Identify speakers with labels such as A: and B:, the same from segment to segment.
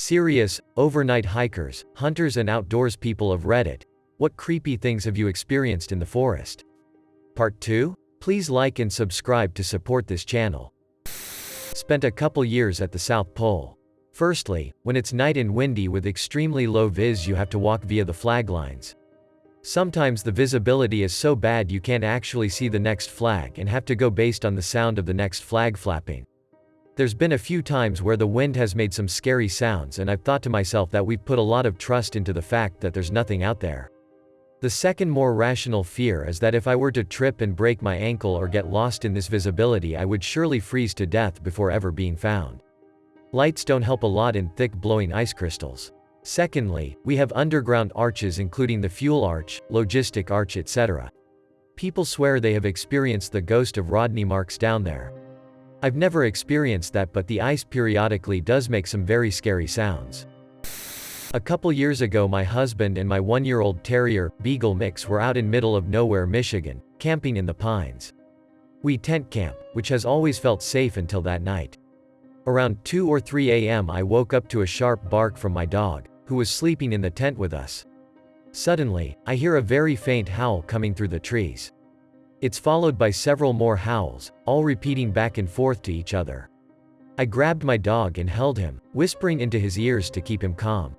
A: Serious, overnight hikers, hunters and outdoors people of Reddit, what creepy things have you experienced in the forest? Part 2? Please like and subscribe to support this channel. Spent a couple years at the South Pole. Firstly, when it's night and windy with extremely low vis, you have to walk via the flag lines. Sometimes the visibility is so bad you can't actually see the next flag and have to go based on the sound of the next flag flapping. There's been a few times where the wind has made some scary sounds, and I've thought to myself that we've put a lot of trust into the fact that there's nothing out there. The second more rational fear is that if I were to trip and break my ankle or get lost in this visibility, I would surely freeze to death before ever being found. Lights don't help a lot in thick blowing ice crystals. Secondly, we have underground arches including the fuel arch, logistic arch, etc. People swear they have experienced the ghost of Rodney Marks down there. I've never experienced that, but the ice periodically does make some very scary sounds. A couple years ago, my husband and my 1-year-old terrier, Beagle mix, were out in middle of nowhere, Michigan, camping in the pines. We tent camp, which has always felt safe until that night. Around 2 or 3 a.m. I woke up to a sharp bark from my dog, who was sleeping in the tent with us. Suddenly, I hear a very faint howl coming through the trees. It's followed by several more howls, all repeating back and forth to each other. I grabbed my dog and held him, whispering into his ears to keep him calm.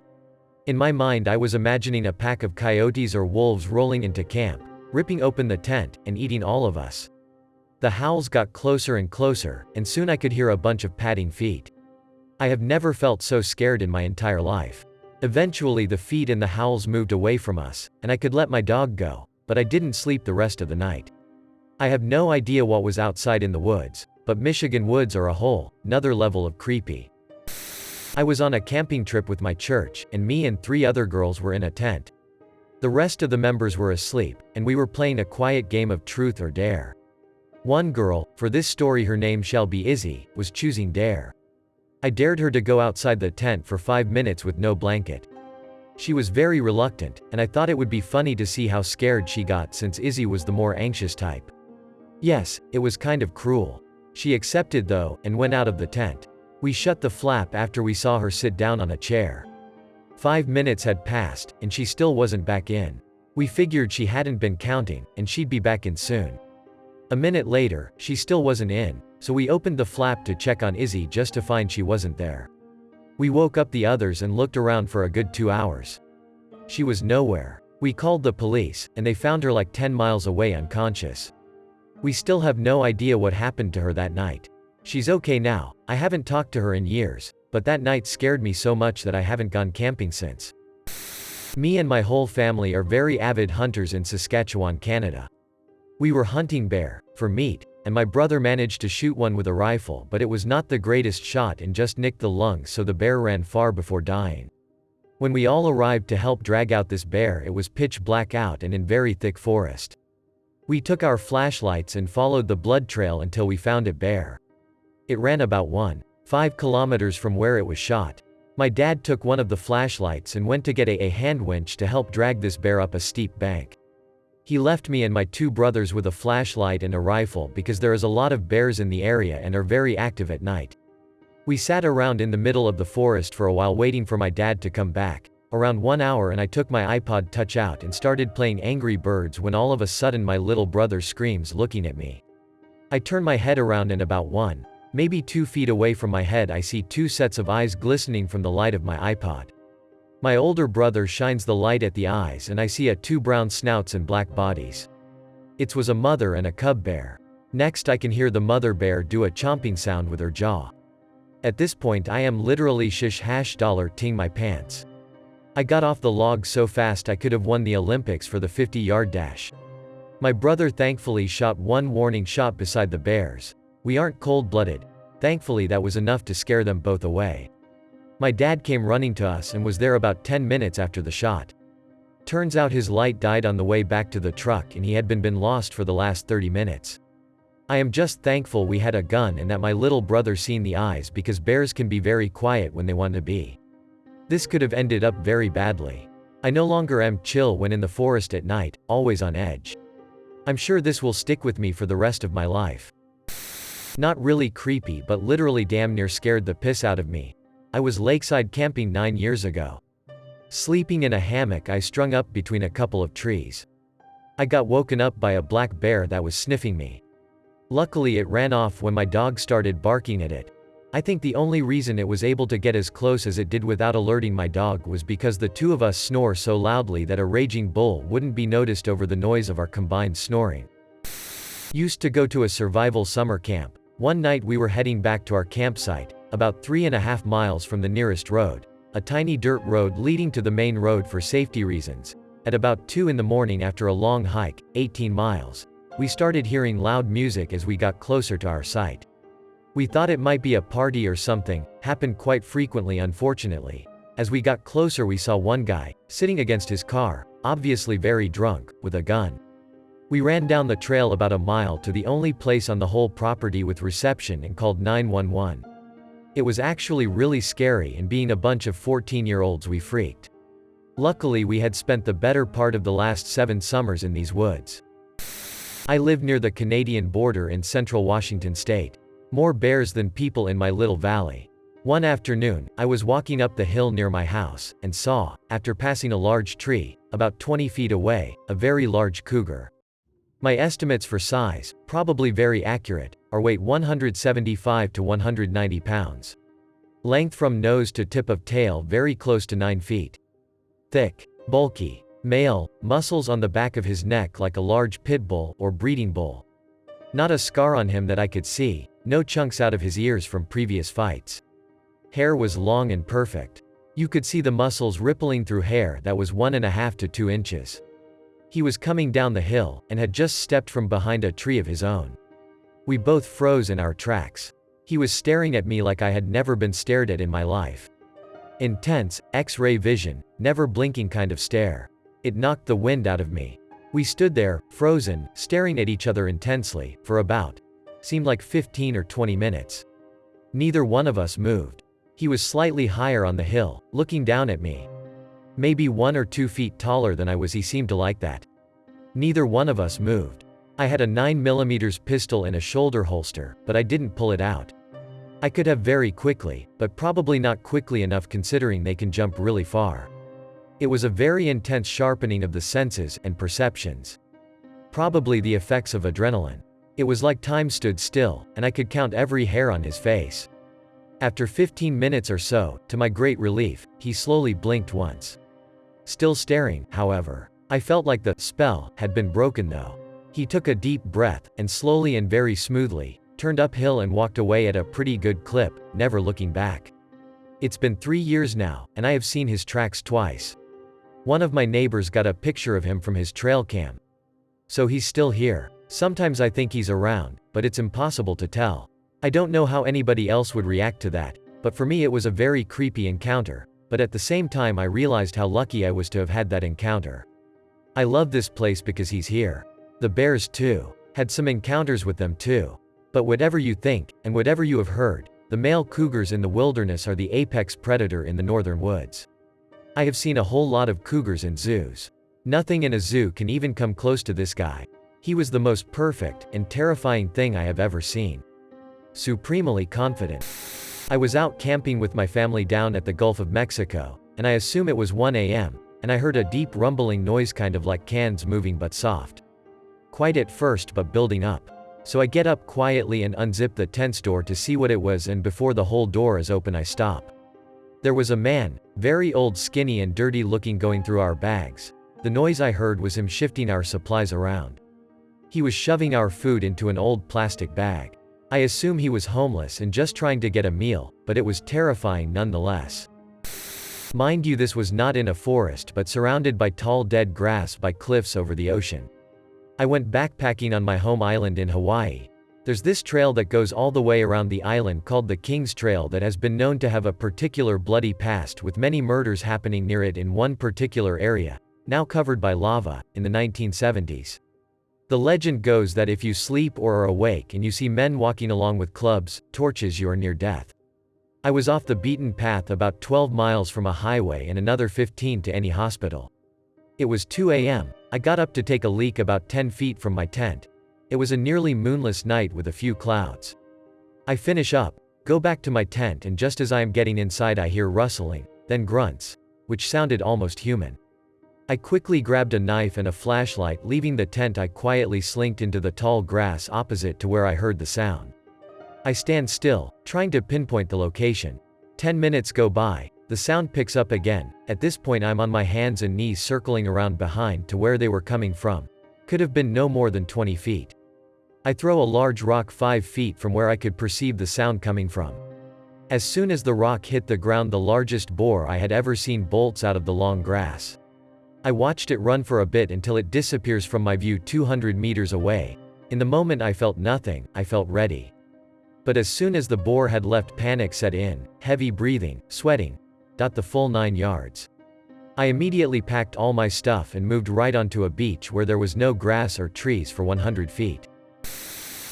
A: In my mind, I was imagining a pack of coyotes or wolves rolling into camp, ripping open the tent, and eating all of us. The howls got closer and closer, and soon I could hear a bunch of padding feet. I have never felt so scared in my entire life. Eventually the feet and the howls moved away from us, and I could let my dog go, but I didn't sleep the rest of the night. I have no idea what was outside in the woods, but Michigan woods are a whole nother level of creepy. I was on a camping trip with my church, and me and 3 other girls were in a tent. The rest of the members were asleep, and we were playing a quiet game of truth or dare. One girl, for this story her name shall be Izzy, was choosing dare. I dared her to go outside the tent for 5 minutes with no blanket. She was very reluctant, and I thought it would be funny to see how scared she got since Izzy was the more anxious type. Yes, it was kind of cruel. She accepted though, and went out of the tent. We shut the flap after we saw her sit down on a chair. 5 minutes had passed, and she still wasn't back in. We figured she hadn't been counting, and she'd be back in soon. A minute later, she still wasn't in, so we opened the flap to check on Izzy just to find she wasn't there. We woke up the others and looked around for a good 2 hours. She was nowhere. We called the police, and they found her like 10 miles away unconscious. We still have no idea what happened to her that night. She's okay now. I haven't talked to her in years, but that night scared me so much that I haven't gone camping since. Me and my whole family are very avid hunters in Saskatchewan, Canada. We were hunting bear for meat, and my brother managed to shoot one with a rifle, but it was not the greatest shot and just nicked the lungs, so the bear ran far before dying. When we all arrived to help drag out this bear, it was pitch black out and in very thick forest. We took our flashlights and followed the blood trail until we found it bare. It ran about 1.5 kilometers from where it was shot. My dad took one of the flashlights and went to get a hand winch to help drag this bear up a steep bank. He left me and my 2 brothers with a flashlight and a rifle because there is a lot of bears in the area and are very active at night. We sat around in the middle of the forest for a while waiting for my dad to come back. Around 1 hour, and I took my iPod Touch out and started playing Angry Birds when all of a sudden my little brother screams, looking at me. I turn my head around and about 1, maybe 2 feet away from my head I see 2 sets of eyes glistening from the light of my iPod. My older brother shines the light at the eyes and I see 2 brown snouts and black bodies. It was a mother and a cub bear. Next I can hear the mother bear do a chomping sound with her jaw. At this point I am literally $ting my pants. I got off the log so fast I could have won the Olympics for the 50-yard dash. My brother thankfully shot 1 warning shot beside the bears. We aren't cold-blooded. Thankfully that was enough to scare them both away. My dad came running to us and was there about 10 minutes after the shot. Turns out his light died on the way back to the truck and he had been lost for the last 30 minutes. I am just thankful we had a gun and that my little brother seen the eyes, because bears can be very quiet when they want to be. This could have ended up very badly. I no longer am chill when in the forest at night, always on edge. I'm sure this will stick with me for the rest of my life. Not really creepy, but literally damn near scared the piss out of me. I was lakeside camping 9 years ago. Sleeping in a hammock I strung up between a couple of trees. I got woken up by a black bear that was sniffing me. Luckily it ran off when my dog started barking at it. I think the only reason it was able to get as close as it did without alerting my dog was because the two of us snore so loudly that a raging bull wouldn't be noticed over the noise of our combined snoring. Used to go to a survival summer camp. One night we were heading back to our campsite, about 3.5 miles from the nearest road, a tiny dirt road leading to the main road for safety reasons. At about 2 in the morning after a long hike, 18 miles, we started hearing loud music as we got closer to our site. We thought it might be a party or something, happened quite frequently unfortunately. As we got closer we saw one guy, sitting against his car, obviously very drunk, with a gun. We ran down the trail about a mile to the only place on the whole property with reception and called 911. It was actually really scary, and being a bunch of 14-year-olds we freaked. Luckily we had spent the better part of the last 7 summers in these woods. I live near the Canadian border in central Washington state. More bears than people in my little valley. One afternoon, I was walking up the hill near my house, and saw, after passing a large tree, about 20 feet away, a very large cougar. My estimates for size, probably very accurate, are weight 175 to 190 pounds. Length from nose to tip of tail very close to 9 feet. Thick, bulky, male, muscles on the back of his neck like a large pit bull or breeding bull. Not a scar on him that I could see, no chunks out of his ears from previous fights. Hair was long and perfect. You could see the muscles rippling through hair that was 1.5 to 2 inches. He was coming down the hill, and had just stepped from behind a tree of his own. We both froze in our tracks. He was staring at me like I had never been stared at in my life. Intense, X-ray vision, never blinking kind of stare. It knocked the wind out of me. We stood there, frozen, staring at each other intensely, for about, seemed like 15 or 20 minutes. Neither one of us moved. He was slightly higher on the hill, looking down at me. Maybe 1 or 2 feet taller than I was. He seemed to like that. Neither one of us moved. I had a 9mm pistol in a shoulder holster, but I didn't pull it out. I could have very quickly, but probably not quickly enough considering they can jump really far. It was a very intense sharpening of the senses and perceptions. Probably the effects of adrenaline. It was like time stood still, and I could count every hair on his face. After 15 minutes or so, to my great relief, he slowly blinked once. Still staring, however. I felt like the spell had been broken though. He took a deep breath, and slowly and very smoothly, turned uphill and walked away at a pretty good clip, never looking back. It's been 3 years now, and I have seen his tracks twice. One of my neighbors got a picture of him from his trail cam. So he's still here. Sometimes I think he's around, but it's impossible to tell. I don't know how anybody else would react to that, but for me it was a very creepy encounter, but at the same time I realized how lucky I was to have had that encounter. I love this place because he's here. The bears too. Had some encounters with them too. But whatever you think, and whatever you have heard, the male cougars in the wilderness are the apex predator in the northern woods. I have seen a whole lot of cougars in zoos. Nothing in a zoo can even come close to this guy. He was the most perfect and terrifying thing I have ever seen. Supremely confident. I was out camping with my family down at the Gulf of Mexico, and I assume it was 1 a.m., and I heard a deep rumbling noise kind of like cans moving but soft. Quiet at first but building up. So I get up quietly and unzip the tent's door to see what it was, and before the whole door is open I stop. There was a man, very old, skinny and dirty looking, going through our bags. The noise I heard was him shifting our supplies around. He was shoving our food into an old plastic bag. I assume he was homeless and just trying to get a meal, but it was terrifying nonetheless. Mind you, this was not in a forest but surrounded by tall dead grass by cliffs over the ocean. I went backpacking on my home island in Hawaii. There's this trail that goes all the way around the island called the King's Trail that has been known to have a particular bloody past, with many murders happening near it in one particular area, now covered by lava, in the 1970s. The legend goes that if you sleep or are awake and you see men walking along with clubs, torches, you are near death. I was off the beaten path about 12 miles from a highway and another 15 to any hospital. It was 2 a.m. I got up to take a leak about 10 feet from my tent. It was a nearly moonless night with a few clouds. I finish up, Go back to my tent, and just as I am getting inside I hear rustling, then grunts, which sounded almost human. I quickly grabbed a knife and a flashlight. Leaving the tent, I quietly slinked into the tall grass opposite to where I heard the sound. I stand still, trying to pinpoint the location. 10 minutes go by, the sound picks up again. At this point I'm on my hands and knees circling around behind to where they were coming from. Could have been no more than 20 feet. I throw a large rock 5 feet from where I could perceive the sound coming from. As soon as the rock hit the ground, the largest boar I had ever seen bolts out of the long grass. I watched it run for a bit until it disappears from my view 200 meters away. In the moment I felt nothing, I felt ready. But as soon as the boar had left, panic set in, heavy breathing, sweating. The full 9 yards. I immediately packed all my stuff and moved right onto a beach where there was no grass or trees for 100 feet.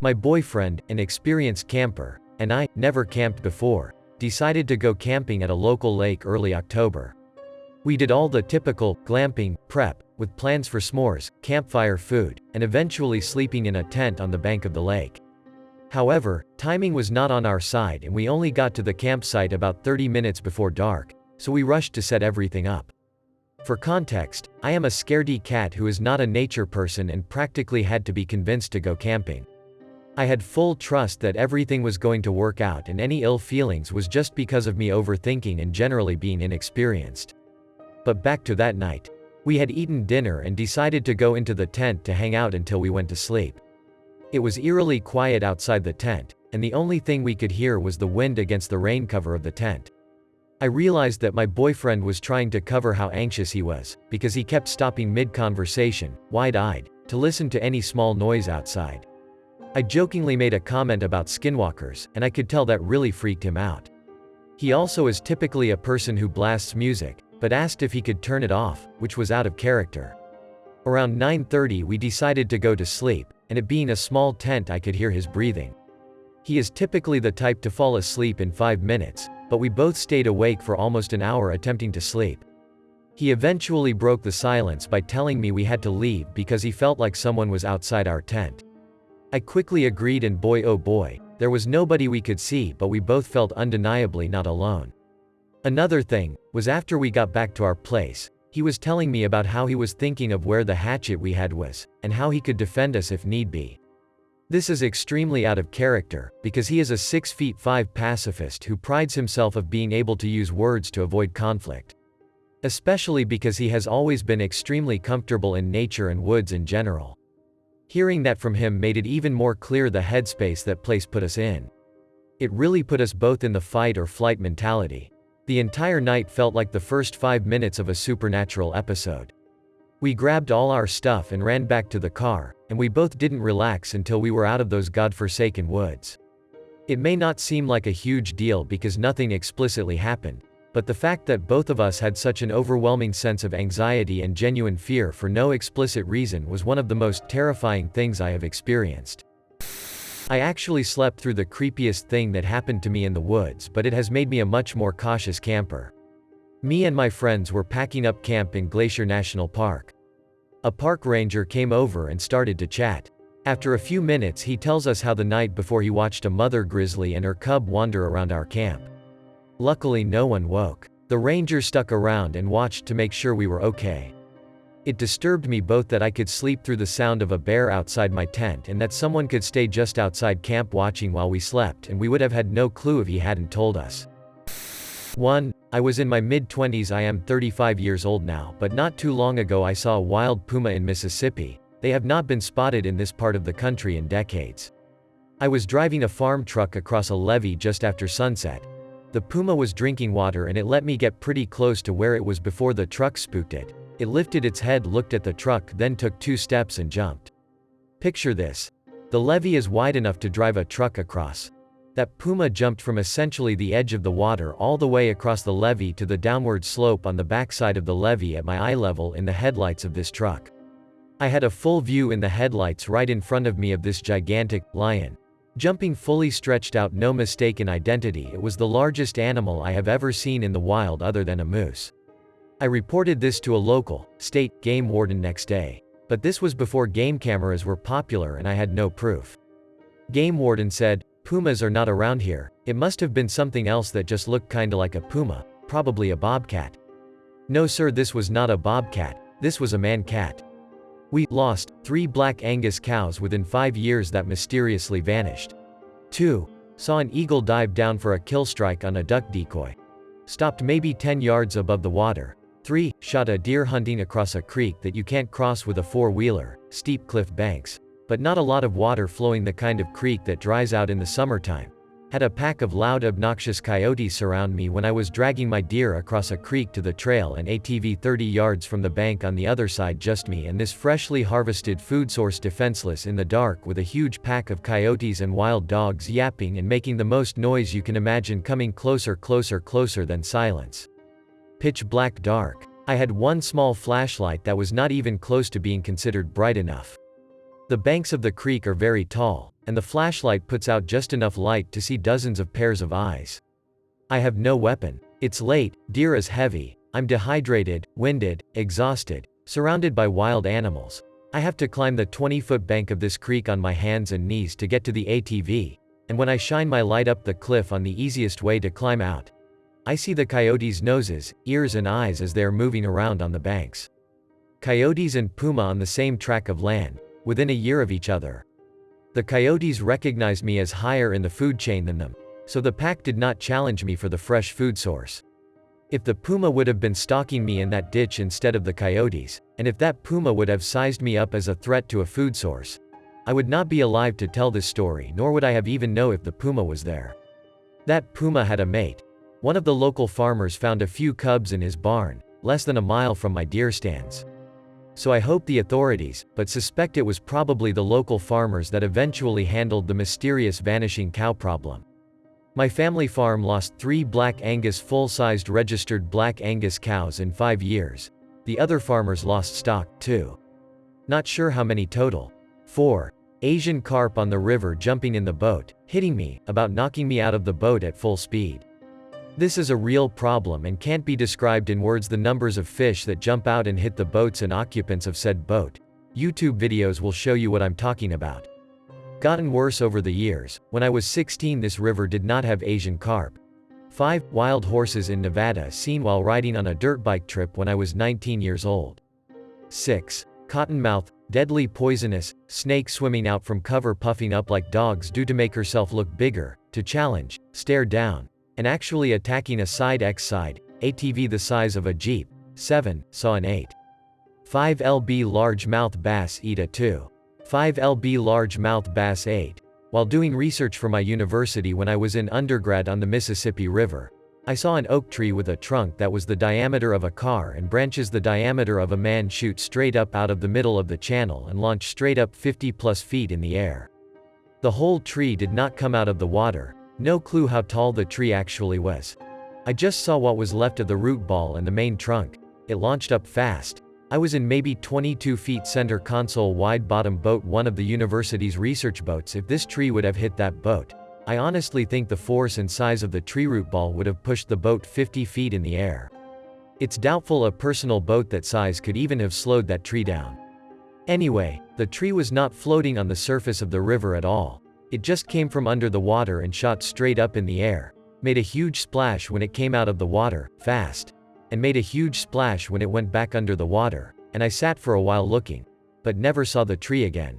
A: My boyfriend, an experienced camper, and I, never camped before, decided to go camping at a local lake early October. We did all the typical glamping prep, with plans for s'mores, campfire food, and eventually sleeping in a tent on the bank of the lake. However, timing was not on our side and we only got to the campsite about 30 minutes before dark, so we rushed to set everything up. For context, I am a scaredy cat who is not a nature person and practically had to be convinced to go camping. I had full trust that everything was going to work out, and any ill feelings was just because of me overthinking and generally being inexperienced. But back to that night. We had eaten dinner and decided to go into the tent to hang out until we went to sleep. It was eerily quiet outside the tent, and the only thing we could hear was the wind against the rain cover of the tent. I realized that my boyfriend was trying to cover how anxious he was, because he kept stopping mid-conversation, wide-eyed, to listen to any small noise outside. I jokingly made a comment about skinwalkers, and I could tell that really freaked him out. He also is typically a person who blasts music, but asked if he could turn it off, which was out of character. Around 9:30 we decided to go to sleep, and it being a small tent I could hear his breathing. He is typically the type to fall asleep in 5 minutes, but we both stayed awake for almost an hour attempting to sleep. He eventually broke the silence by telling me we had to leave because he felt like someone was outside our tent. I quickly agreed, and boy oh boy, there was nobody we could see, but we both felt undeniably not alone. Another thing was, after we got back to our place, he was telling me about how he was thinking of where the hatchet we had was, and how he could defend us if need be. This is extremely out of character, because he is a 6'5" pacifist who prides himself of being able to use words to avoid conflict. Especially because he has always been extremely comfortable in nature and woods in general. Hearing that from him made it even more clear the headspace that place put us in. It really put us both in the fight or flight mentality. The entire night felt like the first 5 minutes of a supernatural episode. We grabbed all our stuff and ran back to the car, and we both didn't relax until we were out of those godforsaken woods. It may not seem like a huge deal because nothing explicitly happened, but the fact that both of us had such an overwhelming sense of anxiety and genuine fear for no explicit reason was one of the most terrifying things I have experienced. I actually slept through the creepiest thing that happened to me in the woods, but it has made me a much more cautious camper. Me and my friends were packing up camp in Glacier National Park. A park ranger came over and started to chat. After a few minutes he tells us how the night before he watched a mother grizzly and her cub wander around our camp. Luckily no one woke. The ranger stuck around and watched to make sure we were okay. It disturbed me both that I could sleep through the sound of a bear outside my tent and that someone could stay just outside camp watching while we slept, and we would have had no clue if he hadn't told us. 1. I was in my mid-20s. I am 35 years old now, but not too long ago I saw a wild puma in Mississippi. They have not been spotted in this part of the country in decades. I was driving a farm truck across a levee just after sunset. The puma was drinking water and it let me get pretty close to where it was before the truck spooked it. It lifted its head, looked at the truck, then took 2 steps and jumped. Picture this. The levee is wide enough to drive a truck across. That puma jumped from essentially the edge of the water all the way across the levee to the downward slope on the backside of the levee at my eye level in the headlights of this truck. I had a full view in the headlights right in front of me of this gigantic lion. Jumping fully stretched out, no mistaken identity. It was the largest animal I have ever seen in the wild other than a moose. I reported this to a local, state, game warden next day. But this was before game cameras were popular and I had no proof. Game warden said, Pumas are not around here. It must have been something else that just looked kinda like a puma, probably a bobcat. No sir, this was not a bobcat, this was a man-cat. We lost 3 black Angus cows within 5 years that mysteriously vanished. 2. Saw an eagle dive down for a kill strike on a duck decoy. Stopped maybe 10 yards above the water. 3. Shot a deer hunting across a creek that you can't cross with a four-wheeler, steep cliff banks. But not a lot of water flowing, the kind of creek that dries out in the summertime. Had a pack of loud obnoxious coyotes surround me when I was dragging my deer across a creek to the trail, and ATV 30 yards from the bank on the other side, just me and this freshly harvested food source defenseless in the dark with a huge pack of coyotes and wild dogs yapping and making the most noise you can imagine, coming closer, closer than silence. Pitch black dark. I had one small flashlight that was not even close to being considered bright enough. The banks of the creek are very tall, and the flashlight puts out just enough light to see dozens of pairs of eyes. I have no weapon. It's late, deer is heavy, I'm dehydrated, winded, exhausted, surrounded by wild animals. I have to climb the 20-foot bank of this creek on my hands and knees to get to the ATV, and when I shine my light up the cliff on the easiest way to climb out, I see the coyotes' noses, ears and eyes as they are moving around on the banks. Coyotes and puma on the same tract of land, within a year of each other. The coyotes recognized me as higher in the food chain than them, so the pack did not challenge me for the fresh food source. If the puma would have been stalking me in that ditch instead of the coyotes, and if that puma would have sized me up as a threat to a food source, I would not be alive to tell this story, nor would I have even know if the puma was there. That puma had a mate. One of the local farmers found a few cubs in his barn, less than a mile from my deer stands. So I hope the authorities, but suspect it was probably the local farmers that eventually handled the mysterious vanishing cow problem. My family farm lost 3 black Angus full-sized registered black Angus cows in 5 years. The other farmers lost stock, too. Not sure how many total. 4. Asian carp on the river jumping in the boat, hitting me, about knocking me out of the boat at full speed. This is a real problem and can't be described in words. The numbers of fish that jump out and hit the boats and occupants of said boat. YouTube videos will show you what I'm talking about. Gotten worse over the years. When I was 16, this river did not have Asian carp. 5. Wild horses in Nevada seen while riding on a dirt bike trip when I was 19 years old. 6. Cottonmouth, deadly poisonous, snake swimming out from cover puffing up like dogs do to make herself look bigger, to challenge, stare down, and actually attacking a side X-side, ATV the size of a Jeep. 7. Saw an 8. 5 lb largemouth bass eat a 2. 5 lb largemouth bass ate. While doing research for my university when I was in undergrad on the Mississippi River, I saw an oak tree with a trunk that was the diameter of a car and branches the diameter of a man shoot straight up out of the middle of the channel and launch straight up 50+ feet in the air. The whole tree did not come out of the water. No clue how tall the tree actually was. I just saw what was left of the root ball and the main trunk. It launched up fast. I was in maybe 22 feet center console wide bottom boat, one of the university's research boats. If this tree would have hit that boat, I honestly think the force and size of the tree root ball would have pushed the boat 50 feet in the air. It's doubtful a personal boat that size could even have slowed that tree down. Anyway, the tree was not floating on the surface of the river at all. It just came from under the water and shot straight up in the air, made a huge splash when it came out of the water, fast, and made a huge splash when it went back under the water, and I sat for a while looking, but never saw the tree again.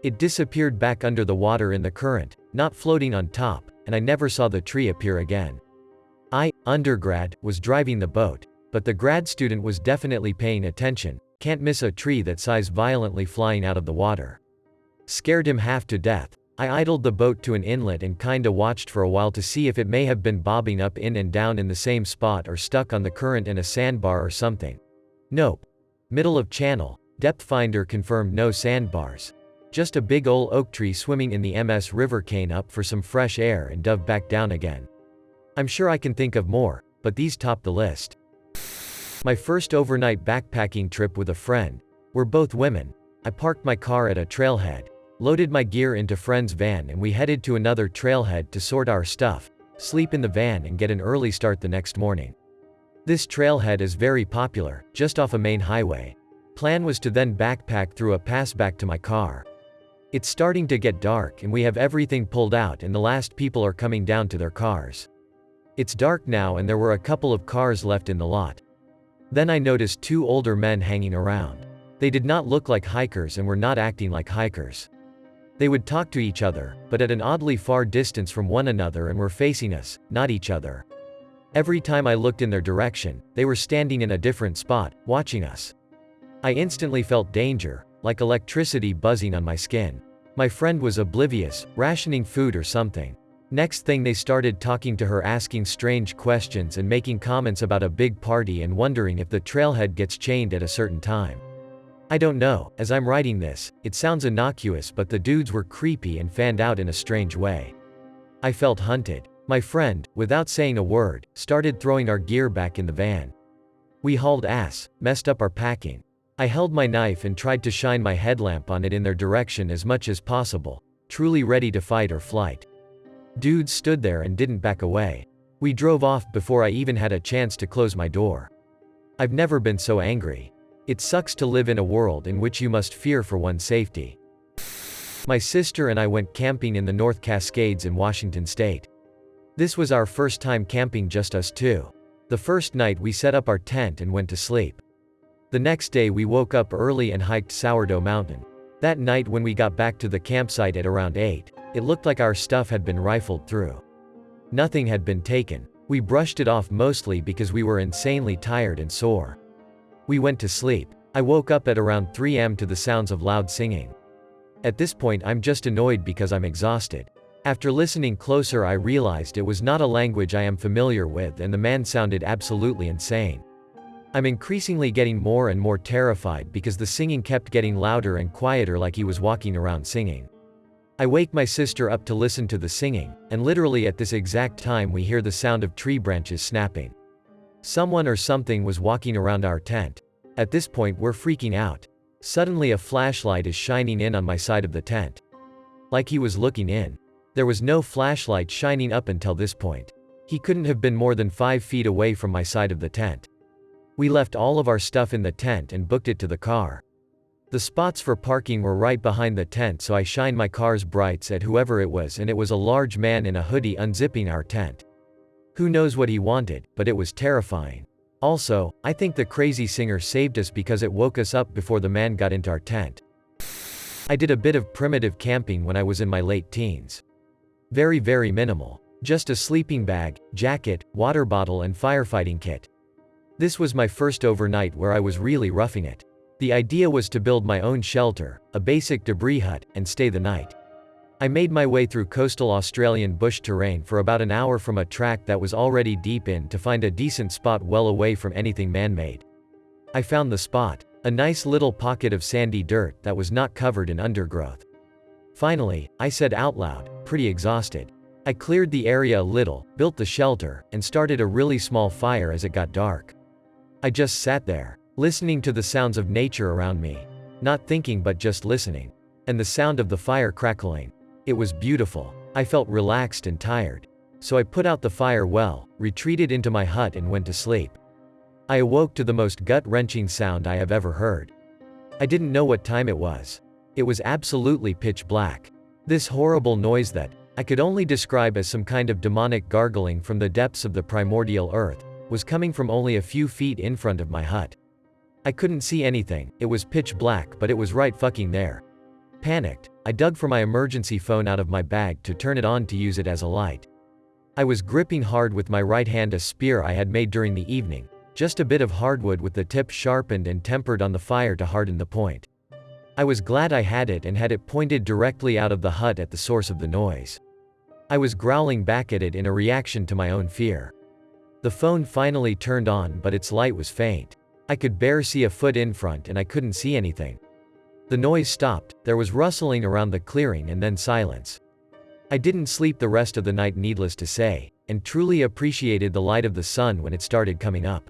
A: It disappeared back under the water in the current, not floating on top, and I never saw the tree appear again. I, undergrad, was driving the boat, but the grad student was definitely paying attention. Can't miss a tree that size violently flying out of the water. Scared him half to death. I idled the boat to an inlet and kinda watched for a while to see if it may have been bobbing up in and down in the same spot or stuck on the current in a sandbar or something. Nope. Middle of channel, depth finder confirmed no sandbars. Just a big ol' oak tree swimming in the MS River. Cane up for some fresh air and dove back down again. I'm sure I can think of more, but these top the list. My first overnight backpacking trip with a friend. We're both women. I parked my car at a trailhead, loaded my gear into friend's van, and we headed to another trailhead to sort our stuff, sleep in the van and get an early start the next morning. This trailhead is very popular, just off a main highway. Plan was to then backpack through a pass back to my car. It's starting to get dark and we have everything pulled out and the last people are coming down to their cars. It's dark now and there were a couple of cars left in the lot. Then I noticed two older men hanging around. They did not look like hikers and were not acting like hikers. They would talk to each other, but at an oddly far distance from one another and were facing us, not each other. Every time I looked in their direction, they were standing in a different spot, watching us. I instantly felt danger, like electricity buzzing on my skin. My friend was oblivious, rationing food or something. Next thing they started talking to her, asking strange questions and making comments about a big party and wondering if the trailhead gets chained at a certain time. I don't know, as I'm writing this, it sounds innocuous but the dudes were creepy and fanned out in a strange way. I felt hunted. My friend, without saying a word, started throwing our gear back in the van. We hauled ass, messed up our packing. I held my knife and tried to shine my headlamp on it in their direction as much as possible, truly ready to fight or flight. Dudes stood there and didn't back away. We drove off before I even had a chance to close my door. I've never been so angry. It sucks to live in a world in which you must fear for one's safety. My sister and I went camping in the North Cascades in Washington State. This was our first time camping, just us two. The first night we set up our tent and went to sleep. The next day we woke up early and hiked Sourdough Mountain. That night when we got back to the campsite at around 8, it looked like our stuff had been rifled through. Nothing had been taken. We brushed it off mostly because we were insanely tired and sore. We went to sleep. I woke up at around 3 am to the sounds of loud singing. At this point I'm just annoyed because I'm exhausted. After listening closer I realized it was not a language I am familiar with and the man sounded absolutely insane. I'm increasingly getting more and more terrified because the singing kept getting louder and quieter, like he was walking around singing. I wake my sister up to listen to the singing, and literally at this exact time we hear the sound of tree branches snapping. Someone or something was walking around our tent. At this point we're freaking out. Suddenly a flashlight is shining in on my side of the tent. Like he was looking in. There was no flashlight shining up until this point. He couldn't have been more than 5 feet away from my side of the tent. We left all of our stuff in the tent and booked it to the car. The spots for parking were right behind the tent, so I shined my car's brights at whoever it was, and it was a large man in a hoodie unzipping our tent. Who knows what he wanted, but it was terrifying. Also, I think the crazy singer saved us because it woke us up before the man got into our tent. I did a bit of primitive camping when I was in my late teens. Very minimal. Just a sleeping bag, jacket, water bottle and firefighting kit. This was my first overnight where I was really roughing it. The idea was to build my own shelter, a basic debris hut, and stay the night. I made my way through coastal Australian bush terrain for about an hour from a track that was already deep in to find a decent spot well away from anything man-made. I found the spot, a nice little pocket of sandy dirt that was not covered in undergrowth. Finally, I said out loud, pretty exhausted. I cleared the area a little, built the shelter, and started a really small fire as it got dark. I just sat there, listening to the sounds of nature around me. Not thinking but just listening. And the sound of the fire crackling. It was beautiful. I felt relaxed and tired. So I put out the fire well, retreated into my hut and went to sleep. I awoke to the most gut-wrenching sound I have ever heard. I didn't know what time it was. It was absolutely pitch black. This horrible noise that I could only describe as some kind of demonic gargling from the depths of the primordial earth was coming from only a few feet in front of my hut. I couldn't see anything, it was pitch black, but it was right fucking there. Panicked, I dug for my emergency phone out of my bag to turn it on to use it as a light. I was gripping hard with my right hand a spear I had made during the evening, just a bit of hardwood with the tip sharpened and tempered on the fire to harden the point. I was glad I had it and had it pointed directly out of the hut at the source of the noise. I was growling back at it in a reaction to my own fear. The phone finally turned on, but its light was faint. I could barely see a foot in front and I couldn't see anything. The noise stopped, there was rustling around the clearing and then silence. I didn't sleep the rest of the night, needless to say, and truly appreciated the light of the sun when it started coming up.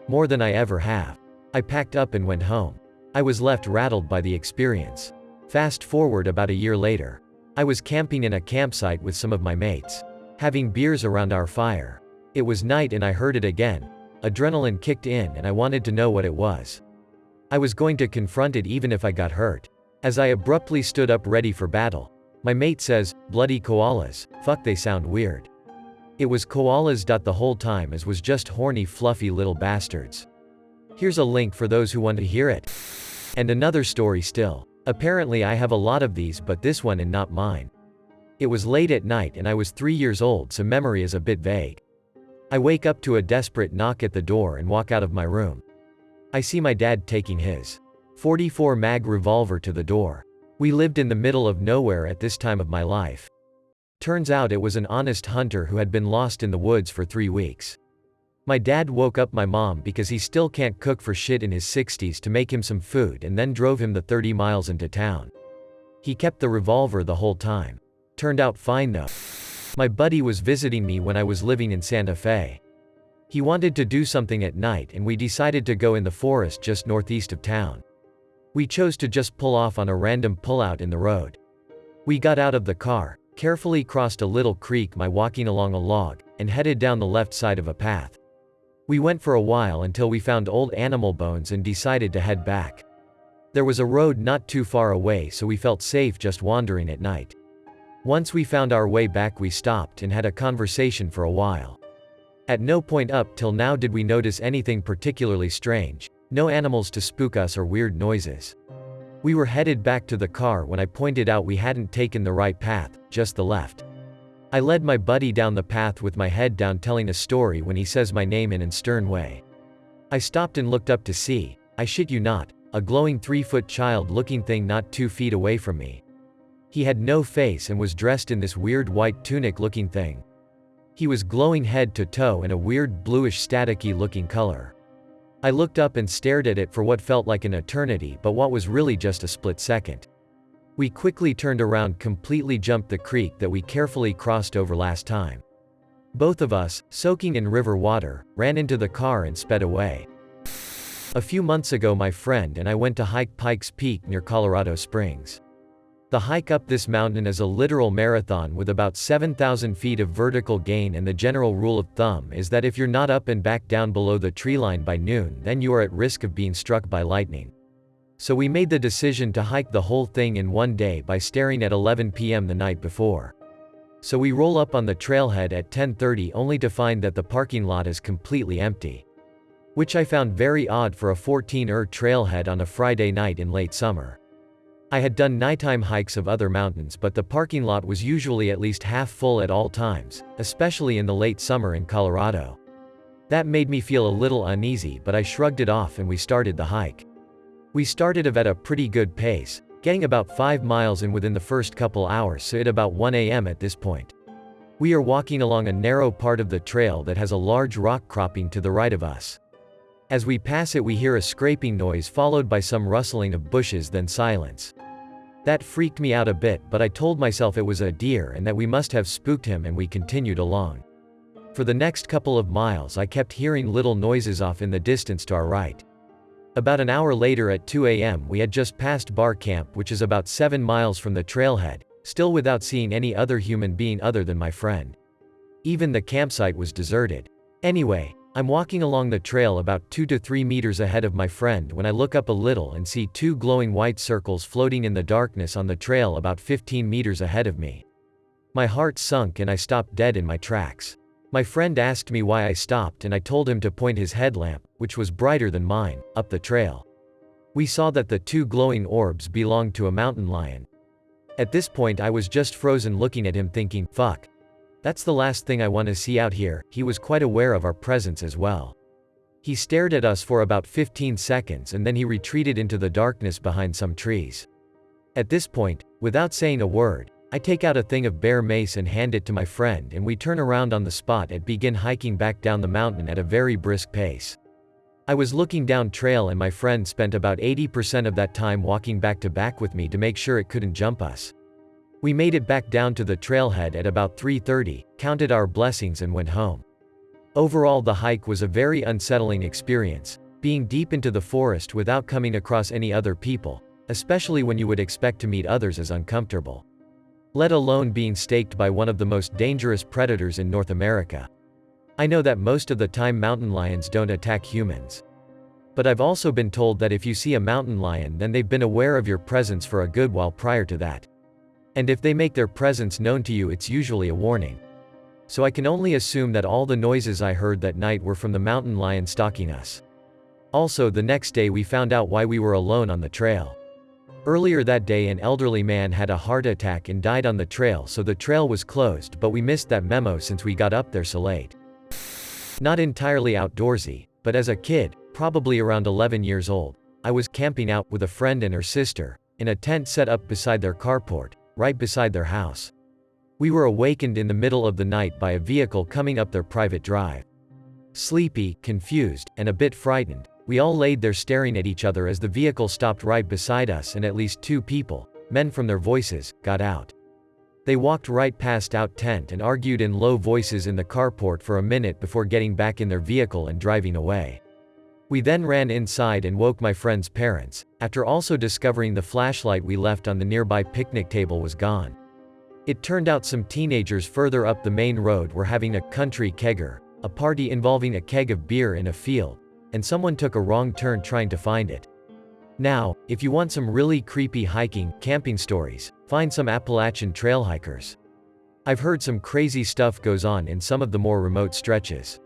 A: More than I ever have. I packed up and went home. I was left rattled by the experience. Fast forward about a year later. I was camping in a campsite with some of my mates, having beers around our fire. It was night and I heard it again. Adrenaline kicked in and I wanted to know what it was. I was going to confront it even if I got hurt. As I abruptly stood up ready for battle, my mate says, "Bloody koalas, fuck they sound weird." It was koalas. The whole time as was just horny fluffy little bastards. Here's a link for those who want to hear it. And another story still. Apparently I have a lot of these, but this one and not mine. It was late at night and I was 3 years old, so memory is a bit vague. I wake up to a desperate knock at the door and walk out of my room. I see my dad taking his .44 mag revolver to the door. We lived in the middle of nowhere at this time of my life. Turns out it was an honest hunter who had been lost in the woods for 3 weeks. My dad woke up my mom because he still can't cook for shit in his 60s to make him some food, and then drove him the 30 miles into town. He kept the revolver the whole time. Turned out fine though. My buddy was visiting me when I was living in Santa Fe. He wanted to do something at night and we decided to go in the forest just northeast of town. We chose to just pull off on a random pullout in the road. We got out of the car, carefully crossed a little creek by walking along a log, and headed down the left side of a path. We went for a while until we found old animal bones and decided to head back. There was a road not too far away, so we felt safe just wandering at night. Once we found our way back, we stopped and had a conversation for a while. At no point up till now did we notice anything particularly strange, no animals to spook us or weird noises. We were headed back to the car when I pointed out we hadn't taken the right path, just the left. I led my buddy down the path with my head down telling a story when he says my name in a stern way. I stopped and looked up to see, I shit you not, a glowing 3-foot child-looking thing not 2 feet away from me. He had no face and was dressed in this weird white tunic-looking thing. He was glowing head to toe in a weird bluish staticky looking color. I looked up and stared at it for what felt like an eternity, but what was really just a split second. We quickly turned around, completely jumped the creek that we carefully crossed over last time. Both of us, soaking in river water, ran into the car and sped away. A few months ago my friend and I went to hike Pikes Peak near Colorado Springs. The hike up this mountain is a literal marathon with about 7,000 feet of vertical gain, and the general rule of thumb is that if you're not up and back down below the treeline by noon, then you are at risk of being struck by lightning. So we made the decision to hike the whole thing in one day by starting at 11 p.m. the night before. So we roll up on the trailhead at 10:30 only to find that the parking lot is completely empty. Which I found very odd for a 14-er trailhead on a Friday night in late summer. I had done nighttime hikes of other mountains, but the parking lot was usually at least half full at all times, especially in the late summer in Colorado. That made me feel a little uneasy, but I shrugged it off and we started the hike. We started at a pretty good pace, getting about 5 miles in within the first couple hours, so at about 1 a.m. at this point. We are walking along a narrow part of the trail that has a large rock cropping to the right of us. As we pass it we hear a scraping noise followed by some rustling of bushes, then silence. That freaked me out a bit, but I told myself it was a deer and that we must have spooked him, and we continued along. For the next couple of miles I kept hearing little noises off in the distance to our right. About an hour later at 2 a.m. we had just passed Bar Camp, which is about 7 miles from the trailhead, still without seeing any other human being other than my friend. Even the campsite was deserted. Anyway, I'm walking along the trail about 2 to 3 meters ahead of my friend when I look up a little and see 2 glowing white circles floating in the darkness on the trail about 15 meters ahead of me. My heart sunk and I stopped dead in my tracks. My friend asked me why I stopped and I told him to point his headlamp, which was brighter than mine, up the trail. We saw that the 2 glowing orbs belonged to a mountain lion. At this point I was just frozen looking at him thinking, fuck. That's the last thing I want to see out here. He was quite aware of our presence as well. He stared at us for about 15 seconds and then he retreated into the darkness behind some trees. At this point, without saying a word, I take out a thing of bear mace and hand it to my friend, and we turn around on the spot and begin hiking back down the mountain at a very brisk pace. I was looking down trail and my friend spent about 80% of that time walking back to back with me to make sure it couldn't jump us. We made it back down to the trailhead at about 3:30, counted our blessings and went home. Overall the hike was a very unsettling experience, being deep into the forest without coming across any other people, especially when you would expect to meet others, as uncomfortable. Let alone being staked by one of the most dangerous predators in North America. I know that most of the time mountain lions don't attack humans. But I've also been told that if you see a mountain lion, then they've been aware of your presence for a good while prior to that. And if they make their presence known to you, it's usually a warning. So I can only assume that all the noises I heard that night were from the mountain lion stalking us. Also, the next day we found out why we were alone on the trail. Earlier that day an elderly man had a heart attack and died on the trail, so the trail was closed, but we missed that memo since we got up there so late. Not entirely outdoorsy, but as a kid, probably around 11 years old, I was camping out with a friend and her sister, in a tent set up beside their carport, right beside their house. We were awakened in the middle of the night by a vehicle coming up their private drive. Sleepy, confused, and a bit frightened, we all laid there staring at each other as the vehicle stopped right beside us and at least 2 people, men from their voices, got out. They walked right past our tent and argued in low voices in the carport for a minute before getting back in their vehicle and driving away. We then ran inside and woke my friend's parents, after also discovering the flashlight we left on the nearby picnic table was gone. It turned out some teenagers further up the main road were having a country kegger, a party involving a keg of beer in a field, and someone took a wrong turn trying to find it. Now, if you want some really creepy hiking, camping stories, find some Appalachian trail hikers. I've heard some crazy stuff goes on in some of the more remote stretches.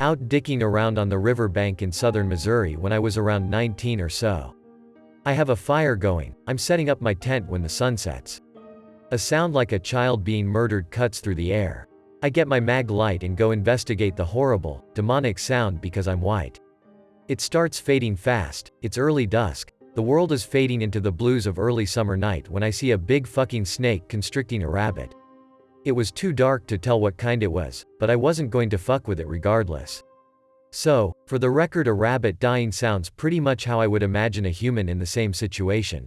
A: Out dicking around on the river bank in southern Missouri when I was around 19 or so. I have a fire going, I'm setting up my tent when the sun sets. A sound like a child being murdered cuts through the air. I get my mag light and go investigate the horrible, demonic sound because I'm white. It starts fading fast, it's early dusk, the world is fading into the blues of early summer night when I see a big fucking snake constricting a rabbit. It was too dark to tell what kind it was, but I wasn't going to fuck with it regardless. So, for the record, a rabbit dying sounds pretty much how I would imagine a human in the same situation.